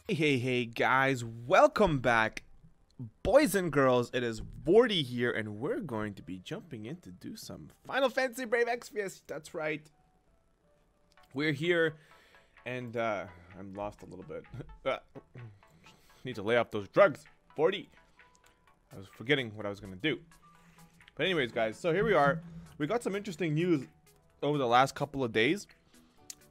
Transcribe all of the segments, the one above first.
Hey guys, welcome back, boys and girls. It is Vortie here, and we're going to be jumping in to do some Final Fantasy Brave Exvius. That's right, we're here, and I'm lost a little bit. Need to lay off those drugs, Vortie. I was forgetting what I was gonna do. But anyways, guys, so here we are. We got some interesting news over the last couple of days.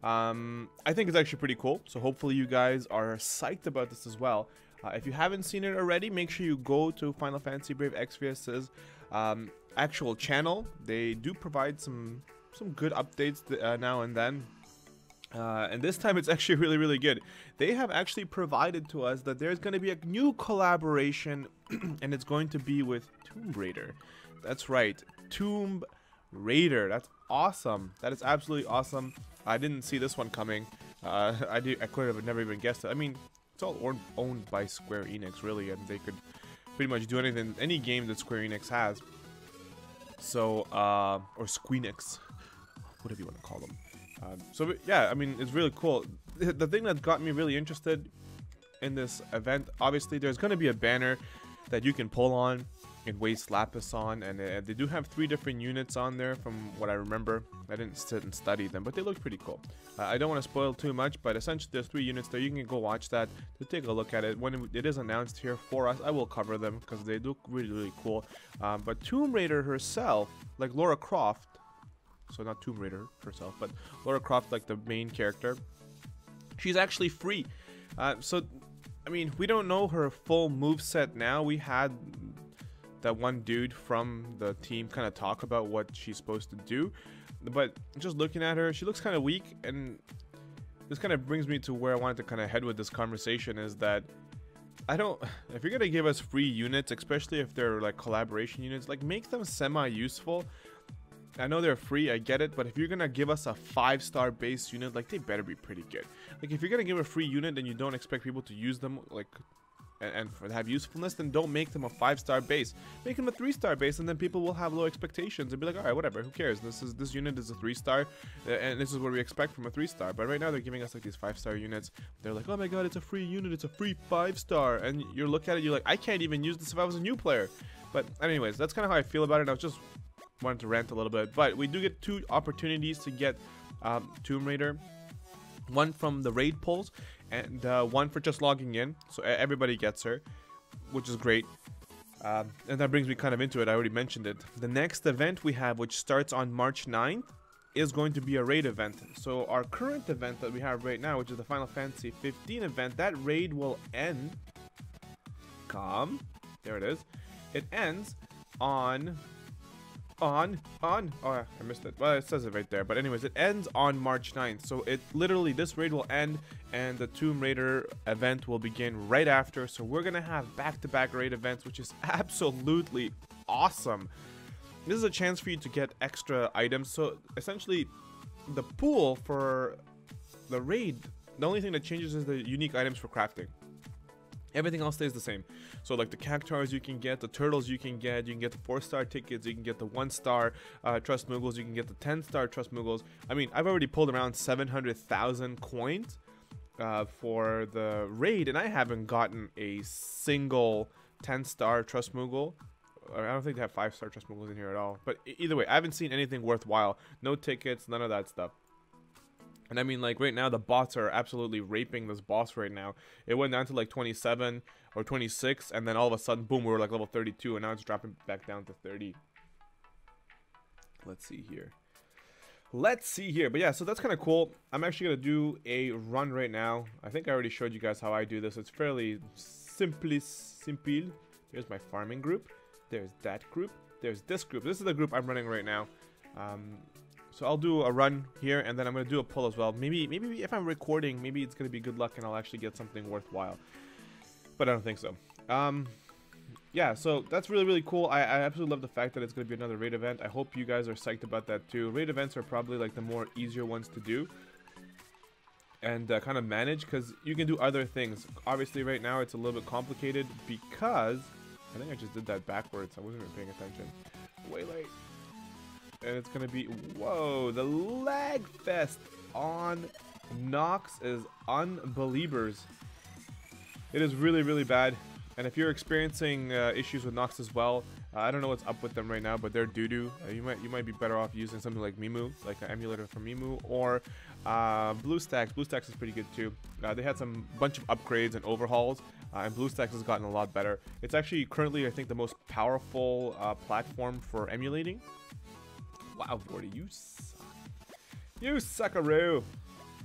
I think it's actually pretty cool, so hopefully you guys are psyched about this as well. If you haven't seen it already, make sure you go to Final Fantasy Brave Exvius's actual channel. They do provide some good updates now and then. And this time it's actually really good. They have actually provided to us that there's going to be a new collaboration and it's going to be with Tomb Raider. That's right, Tomb Raider. That's awesome. That is absolutely awesome. I didn't see this one coming. I could have never even guessed it. I mean, it's all owned by Square Enix, really, and they could pretty much do anything, any game that Square Enix has. So, or Squeenix, whatever you want to call them. So yeah, I mean, it's really cool. The thing that got me really interested in this event, obviously, there's going to be a banner that you can pull on and waste lapis on, and they do have 3 different units on there from what I remember. I didn't sit and study them, but they look pretty cool. I don't want to spoil too much, but essentially there's 3 units there. You can go watch that to take a look at it. When it is announced here for us, I will cover them because they look really cool. But Tomb Raider herself, like Lara Croft, so not Tomb Raider herself, but Lara Croft, like the main character, she's actually free. So I mean, we don't know her full moveset now. We had that one dude from the team kind of talk about what she's supposed to do, but just looking at her, she looks kind of weak, and this kind of brings me to where I wanted to kind of head with this conversation, is that if you're gonna give us free units, especially if they're like collaboration units, like make them semi-useful. I know they're free, I get it, but if you're gonna give us a 5-star base unit, like, they better be pretty good. Like, if you're gonna give a free unit and you don't expect people to use them, like, and for have usefulness, then don't make them a 5-star base. Make them a 3-star base, and then people will have low expectations and be like, all right, whatever, who cares? This unit is a 3-star, and this is what we expect from a 3-star. But right now they're giving us like these 5-star units. They're like, oh my god, it's a free unit, it's a free 5-star, and you look at it, you're like, I can't even use this if I was a new player. But anyways, that's kind of how I feel about it. I was just wanted to rant a little bit, but we do get 2 opportunities to get Tomb Raider. One from the raid polls, and one for just logging in, so everybody gets her, which is great. And that brings me kind of into it. I already mentioned it. The next event we have, which starts on March 9th, is going to be a raid event. So our current event that we have right now, which is the Final Fantasy 15 event, that raid will end. There it is. It ends on oh, I missed it. Well, it says it right there, but anyways, it ends on March 9th. So it literally, this raid will end and the Tomb Raider event will begin right after. So we're gonna have back-to-back raid events, which is absolutely awesome. This is a chance for you to get extra items. So essentially, the pool for the raid, the only thing that changes is the unique items for crafting. Everything else stays the same. So like the cactuars you can get, the turtles you can get the 4-star tickets, you can get the 1-star Trust Moogles, you can get the 10-star Trust Moogles. I mean, I've already pulled around 700,000 coins for the raid, and I haven't gotten a single 10-star Trust Moogle. I don't think they have 5-star Trust Moogles in here at all. But either way, I haven't seen anything worthwhile. No tickets, none of that stuff. And I mean, like, right now, the bots are absolutely raping this boss right now. It went down to, like, 27 or 26, and then all of a sudden, boom, we were, like, level 32, and now it's dropping back down to 30. Let's see here. But yeah, so that's kind of cool. I'm actually going to do a run right now. I think I already showed you guys how I do this. It's fairly simple. There's my farming group. There's that group. There's this group. This is the group I'm running right now. So I'll do a run here, and then I'm going to do a pull as well. Maybe if I'm recording, maybe it's going to be good luck and I'll actually get something worthwhile. But I don't think so. Yeah, so that's really cool. I absolutely love the fact that it's going to be another raid event. I hope you guys are psyched about that too. Raid events are probably like the more easier ones to do and kind of manage, because you can do other things. Obviously right now it's a little bit complicated because I think I just did that backwards. I wasn't even paying attention. Way late. And it's gonna be, whoa, the lag fest on Nox is unbelievers. It is really, really bad. And if you're experiencing issues with Nox as well, I don't know what's up with them right now, but they're doo-doo. You might be better off using something like Mimu, like an emulator from Mimu, or BlueStacks. BlueStacks is pretty good too. They had some bunch of upgrades and overhauls, and BlueStacks has gotten a lot better. It's actually currently, I think, the most powerful platform for emulating. Wow, Vortie, you suck. You suckaroo.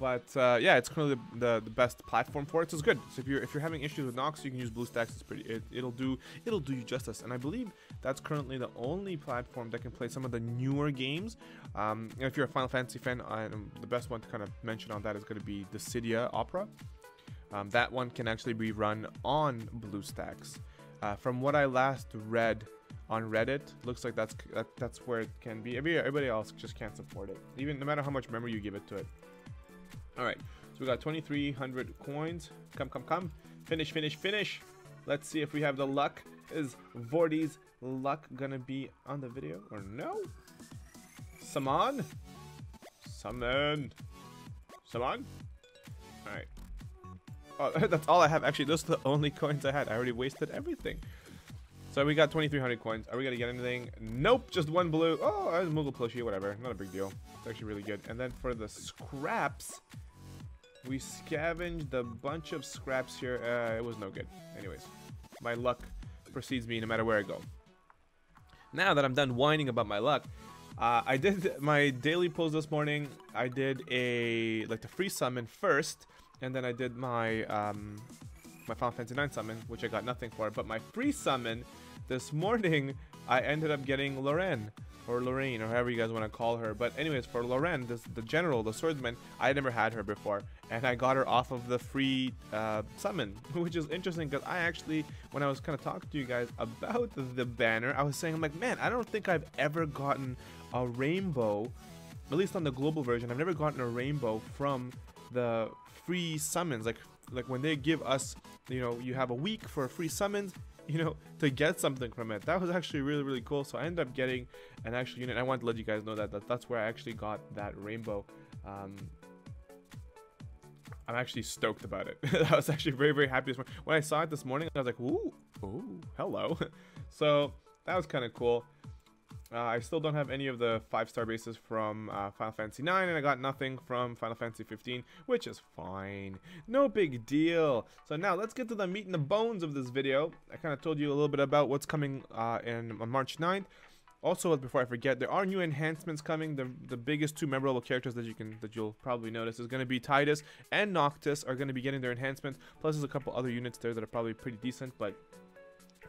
But yeah, it's currently the best platform for it. So it's good. So if you're having issues with Nox, you can use BlueStacks. It's pretty. It'll do you justice. And I believe that's currently the only platform that can play some of the newer games. If you're a Final Fantasy fan, the best one to kind of mention on that is going to be the Cydia Opera. That one can actually be run on BlueStacks. From what I last read on Reddit, looks like that's where it can be. Everybody else just can't support it, even no matter how much memory you give it to it. Alright, so we got 2,300 coins. Come. Finish. Let's see if we have the luck. Is Vortie's luck gonna be on the video or no? Summon. Alright. Oh, that's all I have. Actually, those are the only coins I had. I already wasted everything. So we got 2,300 coins. Are we gonna get anything? Nope, just one blue. Oh, I was Moogle plushie, whatever. Not a big deal. It's actually really good. And then for the scraps, we scavenged a bunch of scraps here. It was no good. Anyways, my luck precedes me no matter where I go. Now that I'm done whining about my luck, I did my daily pulls this morning. I did the free summon first, and then I did my my Final Fantasy 9 summon, which I got nothing for. But my free summon this morning, I ended up getting Lorraine, or however you guys want to call her. But anyways, for Lorraine, the general, the swordsman, I never had her before, and I got her off of the free summon, which is interesting because I actually, when I was kind of talking to you guys about the banner, I was saying, I'm like, man, I don't think I've ever gotten a rainbow, at least on the global version. I've never gotten a rainbow from the free summons, like when they give us, you have a week for free summons, to get something from it. That was actually really, really cool. So I ended up getting an actual unit. I wanted to let you guys know that's where I actually got that rainbow. I'm actually stoked about it. I was actually very, very happy this morning. When I saw it this morning, I was like, ooh, hello. So that was kind of cool. I still don't have any of the 5-star bases from Final Fantasy 9, and I got nothing from Final Fantasy 15, which is fine. No big deal. So now let's get to the meat and the bones of this video. I kind of told you a little bit about what's coming on March 9th. Also, before I forget, there are new enhancements coming. The biggest two memorable characters that you'll probably notice is going to be Tidus and Noctis are going to be getting their enhancements. Plus, there's a couple other units there that are probably pretty decent, but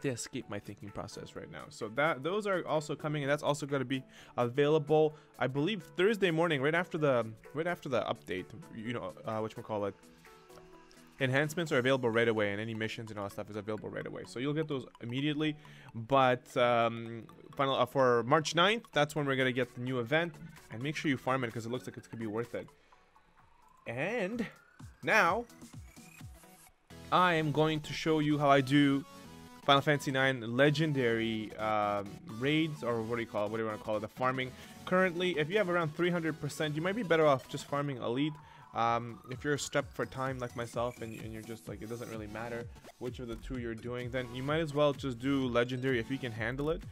they escape my thinking process right now. So those are also coming, and that's also going to be available, I believe, Thursday morning, right after the update. Whatchamacallit. Enhancements are available right away, and any missions and all that stuff is available right away. So you'll get those immediately. But for March 9th, that's when we're going to get the new event. And make sure you farm it because it looks like it's going to be worth it. And now, I am going to show you how I do Final Fantasy 9 legendary raids, or what do you want to call it, the farming. Currently, if you have around 300%, you might be better off just farming elite. If you're strapped for time like myself, and you're just like, it doesn't really matter which of the two you're doing, then you might as well just do legendary if you can handle it.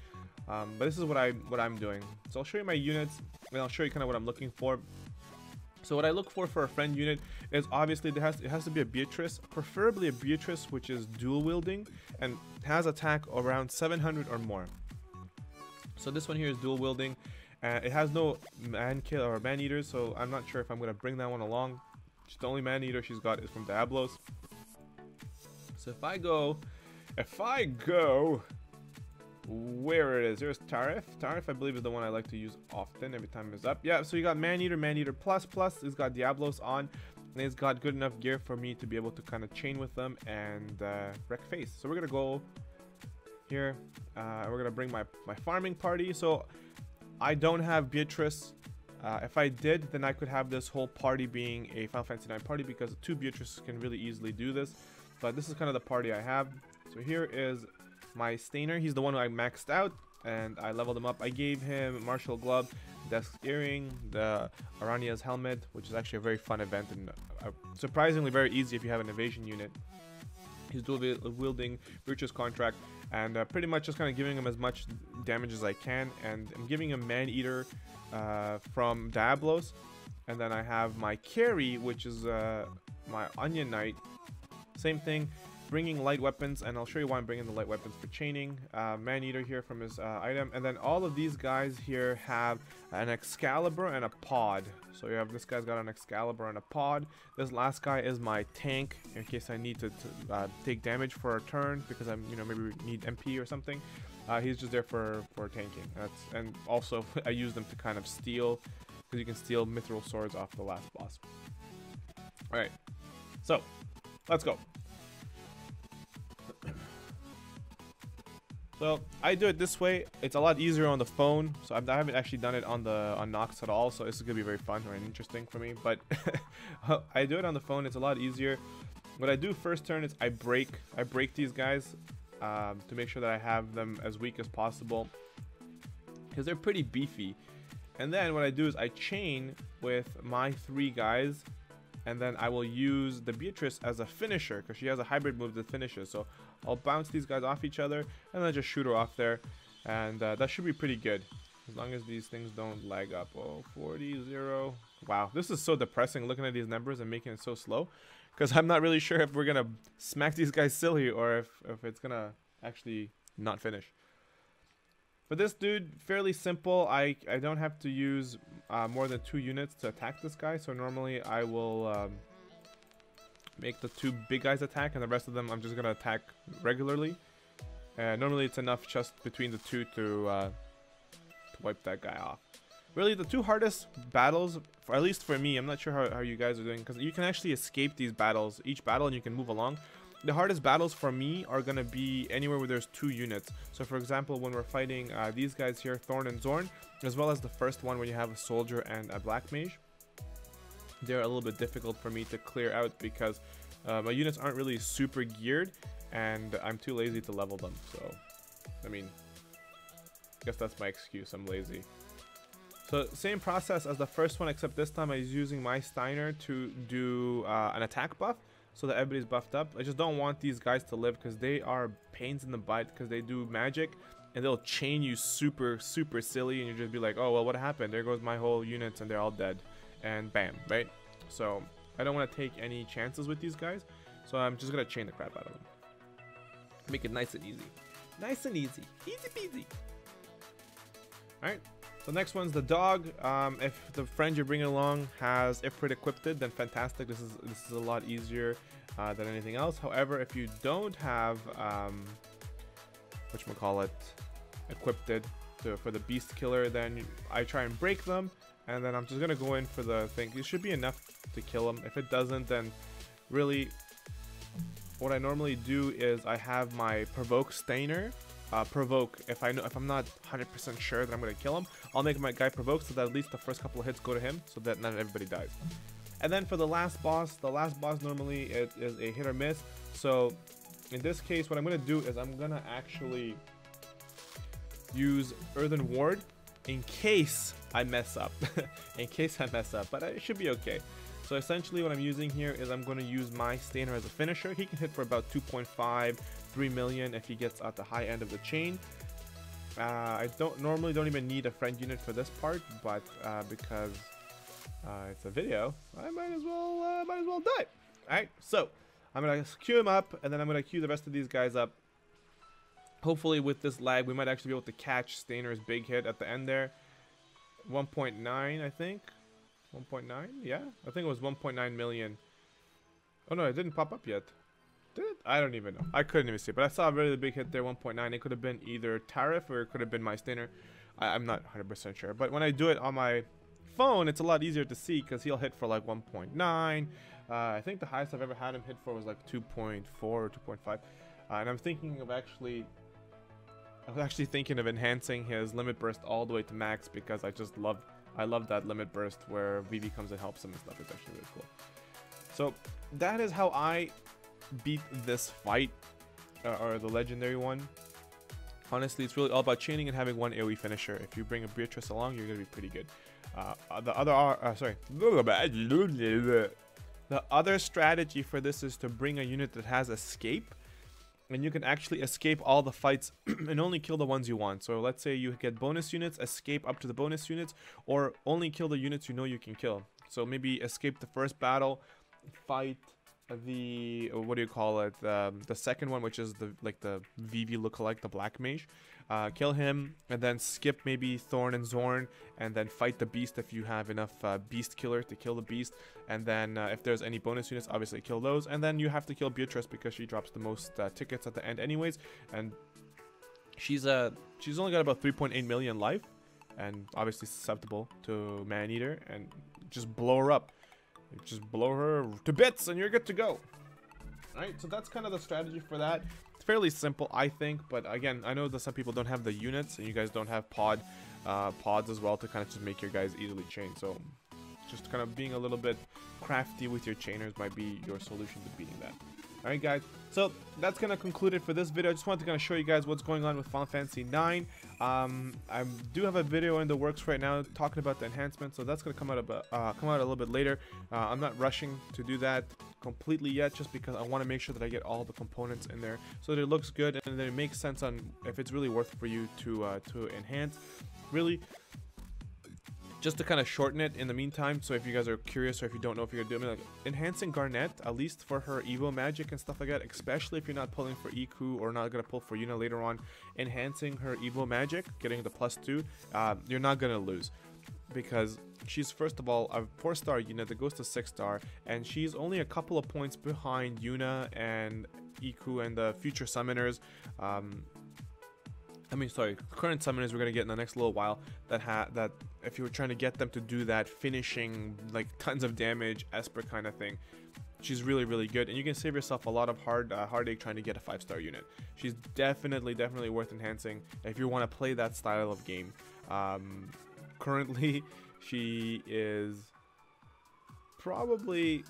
But this is what I'm doing. So I'll show you my units, and I'll show you kind of what I'm looking for. So what I look for a friend unit is obviously it has to be a Beatrice, preferably a Beatrice which is dual wielding and has attack around 700 or more. So this one here is dual wielding. It has no man kill or man eaters, so I'm not sure if I'm gonna bring that one along. She's the only man eater she's got is from Diablos. So if I go, where it is, there's Tarif. Tarif, I believe, is the one I like to use often every time it's up. Yeah, so you got Man Eater plus. It's got Diablos on, and it's got good enough gear for me to be able to kind of chain with them and wreck face. So we're gonna go here. We're gonna bring my farming party. So I don't have Beatrice. If I did, then I could have this whole party being a Final Fantasy 9 party because 2 Beatrices can really easily do this. But this is kind of the party I have. So here is my Stainer. He's the one who I maxed out, and I leveled him up. I gave him Martial Glove, Desk Earring, the Arania's Helmet, which is actually a very fun event and surprisingly very easy if you have an evasion unit. He's dual wielding Virtuous Contract, and pretty much just kind of giving him as much damage as I can, and I'm giving him Man Eater from Diablos, and then I have my carry, which is my Onion Knight. Same thing, bringing light weapons, and I'll show you why I'm bringing the light weapons for chaining. Man Eater here from his item, and then all of these guys here have an Excalibur and a pod. So you have this guy's got an Excalibur and a pod. This last guy is my tank in case I need to take damage for a turn because I'm, you know, maybe need MP or something. He's just there for tanking. And also I use them to kind of steal, because you can steal mithril swords off the last boss. All right, so let's go. So I do it this way. It's a lot easier on the phone. So I haven't actually done it on Nox at all. So this is gonna be very fun or interesting for me. But I do it on the phone. It's a lot easier. What I do first turn is I break these guys to make sure that I have them as weak as possible, because they're pretty beefy. And then what I do is I chain with my 3 guys, and then I will use the Beatrice as a finisher, because she has a hybrid move that finishes. So I'll bounce these guys off each other and then just shoot her off there, and that should be pretty good as long as these things don't lag up. Oh, 40, 0. Wow, this is so depressing looking at these numbers and making it so slow, because I'm not really sure if we're gonna smack these guys silly or if it's gonna actually not finish. For this dude, fairly simple. I don't have to use more than 2 units to attack this guy, so normally I will make the 2 big guys attack, and the rest of them I'm just gonna attack regularly. Normally it's enough just between the 2 to wipe that guy off. Really, the 2 hardest battles, at least for me, I'm not sure how you guys are doing, because you can actually escape these battles, each battle, and you can move along. The hardest battles for me are going to be anywhere where there's 2 units. So for example, when we're fighting these guys here, Thorn and Zorn, as well as the first one when you have a soldier and a black mage, they're a little bit difficult for me to clear out because my units aren't really super geared, and I'm too lazy to level them. So, I mean, I guess that's my excuse, I'm lazy. So same process as the first one, except this time I was using my Steiner to do an attack buff, so that everybody's buffed up. I just don't want these guys to live, because they are pains in the butt, because they do magic and they'll chain you super silly, and you just be like, oh well, what happened? There goes my whole units and they're all dead, and bam, right? So I don't want to take any chances with these guys, so I'm just gonna chain the crap out of them. Make it nice and easy. Nice and easy. Easy peasy. Alright, so next one's the dog. If the friend you're bringing along has Ifrit equipped, then fantastic. This is a lot easier than anything else. However, if you don't have whatchamacallit equipped for the beast killer, then I try and break them, and then I'm just gonna go in for the thing. It should be enough to kill him. If it doesn't, then really what I normally do is I have my provoke Steiner. Provoke, if I'm not 100% sure that I'm gonna kill him, I'll make my guy provoke, so that at least the first couple of hits go to him, so that not everybody dies. And then for the last boss normally it is a hit or miss. So in this case, what I'm gonna do is I'm gonna actually use Earthen Ward in case I mess up. In case I mess up, but it should be okay. So essentially what I'm using here is I'm going to use my Steiner as a finisher. He can hit for about 2.5, 3 million if he gets at the high end of the chain. I normally don't even need a friend unit for this part, but because it's a video, I might as well die. Alright, so I'm going to queue him up, and then I'm going to queue the rest of these guys up. Hopefully with this lag, we might actually be able to catch Steiner's big hit at the end there. 1.9, I think. 1.9? Yeah, I think it was 1.9 million. Oh no, it didn't pop up yet. Did it? I don't even know. I couldn't even see, but I saw a really big hit there, 1.9. It could have been either Tariff or it could have been my Steiner. I'm not 100% sure, but when I do it on my phone, it's a lot easier to see because he'll hit for like 1.9. I think the highest I've ever had him hit for was like 2.4 or 2.5. And I'm thinking of actually thinking of enhancing his limit burst all the way to max, because I love that limit burst where Vivi comes and helps him and stuff. It's actually really cool. So that is how I beat this fight, or the legendary one. Honestly, it's really all about chaining and having one AoE finisher. If you bring a Beatrice along, you're gonna be pretty good. The other strategy for this is to bring a unit that has escape, and you can actually escape all the fights and only kill the ones you want. So let's say you get bonus units, escape up to the bonus units, or only kill the units you know you can kill. So maybe escape the first battle, fight the what do you call it, the second one, which is the VV lookalike, the black mage, kill him, and then skip maybe Thorn and Zorn, and then fight the beast if you have enough beast killer to kill the beast, and then if there's any bonus units, obviously kill those, and then you have to kill Beatrice because she drops the most tickets at the end anyways, and she's only got about 3.8 million life, and obviously susceptible to Man-Eater, and just blow her up. Just blow her to bits and you're good to go. Alright, so that's kind of the strategy for that. It's fairly simple, I think, but again, I know that some people don't have the units and you guys don't have pods as well to kind of just make your guys easily chain. So just kind of being a little bit crafty with your chainers might be your solution to beating that. Alright guys, so that's going to conclude it for this video. I just wanted to kind of show you guys what's going on with Final Fantasy 9. I do have a video in the works right now talking about the enhancements, so that's going to come out a little bit later. I'm not rushing to do that completely yet, just because I want to make sure that I get all the components in there so that it looks good and that it makes sense on if it's really worth for you to enhance. Really, just to kind of shorten it in the meantime, so if you guys are curious or if you don't know if you're doing, like, enhancing Garnet, at least for her Evo magic and stuff like that, especially if you're not pulling for Iku or not going to pull for Yuna later on, enhancing her Evo magic, getting the +2, you're not going to lose. Because she's, first of all, a 4-star unit that goes to 6-star, and she's only a couple of points behind Yuna and Iku and the future summoners. Current summoners we're gonna get in the next little while, that if you were trying to get them to do that finishing, like, tons of damage Esper kind of thing, she's really, really good, and you can save yourself a lot of heartache trying to get a 5-star unit. She's definitely worth enhancing if you want to play that style of game. Currently, she is probably,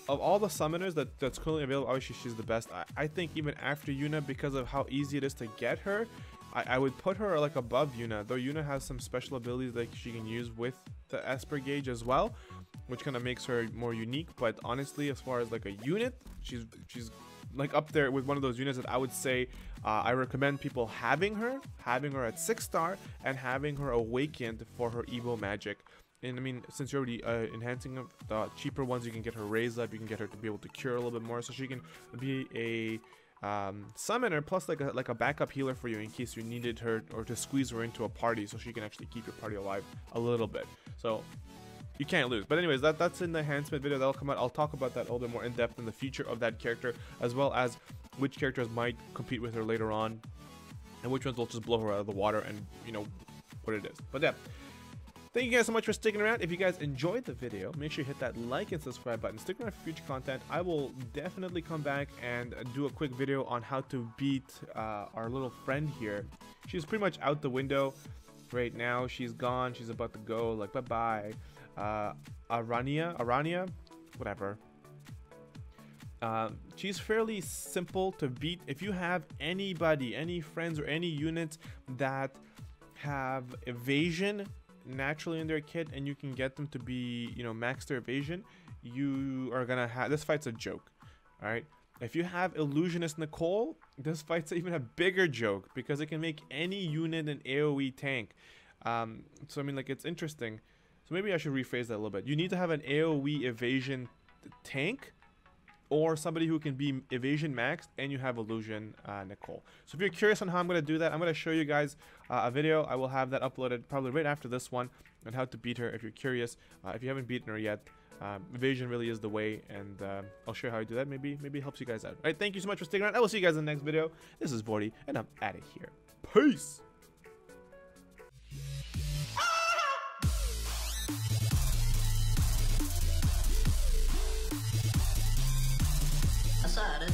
of all the summoners that's currently available, obviously she's the best. I think even after Yuna, because of how easy it is to get her, I would put her like above Yuna, though Yuna has some special abilities that she can use with the Esper gauge as well, which kind of makes her more unique. But honestly, as far as like a unit, she's like up there with one of those units that I would say I recommend people having her at 6-star and having her awakened for her Evo magic. And I mean, since you're already enhancing the cheaper ones, you can get her raised up, you can get her to be able to cure a little bit more, so she can be a summoner plus like a backup healer for you in case you needed her, or to squeeze her into a party so she can actually keep your party alive a little bit. So you can't lose. But anyways, that's in the enhancement video that'll come out. I'll talk about that a little bit more in depth in the future of that character, as well as which characters might compete with her later on and which ones will just blow her out of the water, and you know what it is. But yeah, thank you guys so much for sticking around. If you guys enjoyed the video, make sure you hit that like and subscribe button. Stick around for future content. I will definitely come back and do a quick video on how to beat our little friend here. She's pretty much out the window right now. She's gone. She's about to go. Like, bye-bye. Arania, whatever. She's fairly simple to beat. If you have anybody, any friends or any units that have evasion naturally in their kit, and you can get them to be, you know, max their evasion, you are gonna have, this fight's a joke. All right, if you have Illusionist Nicole, this fight's even a bigger joke because it can make any unit an AoE tank. So I mean, like, it's interesting. So maybe I should rephrase that a little bit. You need to have an AoE evasion tank, or somebody who can be evasion maxed, and you have Illusion Nicole. So if you're curious on how I'm going to do that, I'm going to show you guys a video. I will have that uploaded probably right after this one on how to beat her if you're curious. If you haven't beaten her yet, evasion really is the way, and I'll show you how I do that. Maybe it helps you guys out. All right, thank you so much for sticking around. I will see you guys in the next video. This is Vortie, and I'm out of here. Peace! Aside.